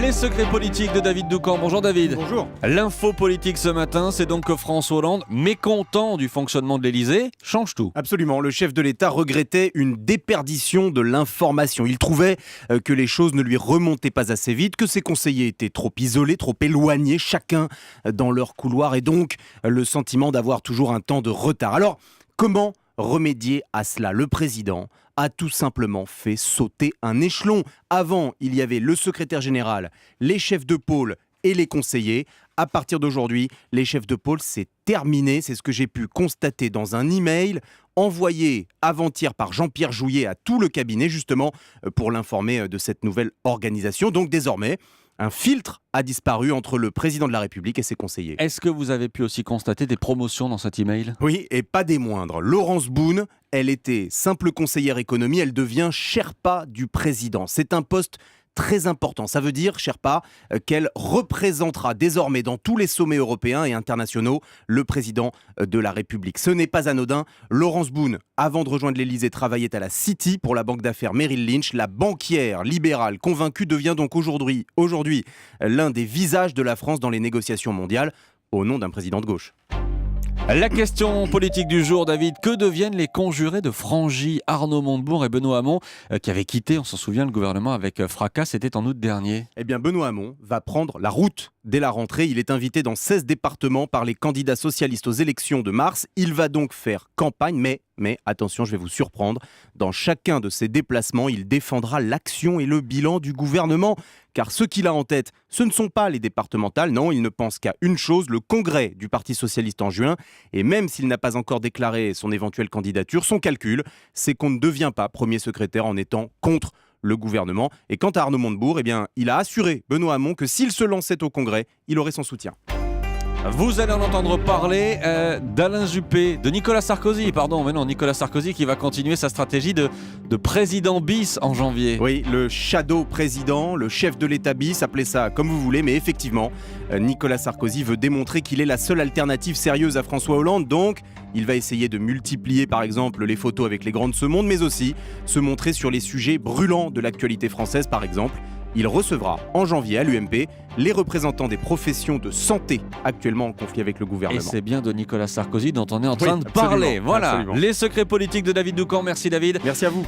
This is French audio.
Les secrets politiques de David Doucan. Bonjour David. Bonjour. L'info politique ce matin, c'est donc que François Hollande, mécontent du fonctionnement de l'Élysée, change tout. Absolument, le chef de l'État regrettait une déperdition de l'information. Il trouvait que les choses ne lui remontaient pas assez vite, que ses conseillers étaient trop isolés, trop éloignés, chacun dans leur couloir, et donc le sentiment d'avoir toujours un temps de retard. Alors, comment remédier à cela? Le président a tout simplement fait sauter un échelon. Avant, il y avait le secrétaire général, les chefs de pôle et les conseillers. À partir d'aujourd'hui, les chefs de pôle, c'est terminé. C'est ce que j'ai pu constater dans un email envoyé avant-hier par Jean-Pierre Jouyet à tout le cabinet, justement, pour l'informer de cette nouvelle organisation. Donc désormais, un filtre a disparu entre le président de la République et ses conseillers. Est-ce que vous avez pu aussi constater des promotions dans cet email ? Oui, et pas des moindres. Laurence Boone, elle était simple conseillère économie, elle devient Sherpa du président. C'est un poste très important. Ça veut dire, Sherpa, qu'elle représentera désormais dans tous les sommets européens et internationaux le président de la République. Ce n'est pas anodin. Laurence Boone, avant de rejoindre l'Élysée, travaillait à la Citi pour la banque d'affaires Merrill Lynch. La banquière libérale convaincue devient donc aujourd'hui l'un des visages de la France dans les négociations mondiales, au nom d'un président de gauche. La question politique du jour, David, que deviennent les conjurés de Frangy, Arnaud Montebourg et Benoît Hamon, qui avaient quitté, on s'en souvient, le gouvernement avec fracas, c'était en août dernier. Eh bien, Benoît Hamon va prendre la route dès la rentrée. Il est invité dans 16 départements par les candidats socialistes aux élections de mars. Il va donc faire campagne, mais attention, je vais vous surprendre. Dans chacun de ses déplacements, il défendra l'action et le bilan du gouvernement. Car ce qu'il a en tête, ce ne sont pas les départementales. Non, il ne pense qu'à une chose, le congrès du Parti socialiste en juin. Et même s'il n'a pas encore déclaré son éventuelle candidature, son calcul, c'est qu'on ne devient pas premier secrétaire en étant contre le gouvernement. Et quant à Arnaud Montebourg, eh bien, il a assuré Benoît Hamon que s'il se lançait au congrès, il aurait son soutien. Vous allez en entendre parler d'Alain Juppé, de Nicolas Sarkozy, Nicolas Sarkozy qui va continuer sa stratégie de président bis en janvier. Oui, le shadow président, le chef de l'État bis, appelez ça comme vous voulez, mais effectivement, Nicolas Sarkozy veut démontrer qu'il est la seule alternative sérieuse à François Hollande, donc il va essayer de multiplier par exemple les photos avec les grands de ce monde, mais aussi se montrer sur les sujets brûlants de l'actualité française par exemple. Il recevra en janvier à l'UMP les représentants des professions de santé actuellement en conflit avec le gouvernement. Et c'est bien de Nicolas Sarkozy dont on est en train de parler. Voilà, absolument. Les secrets politiques de David Doucan. Merci David. Merci à vous.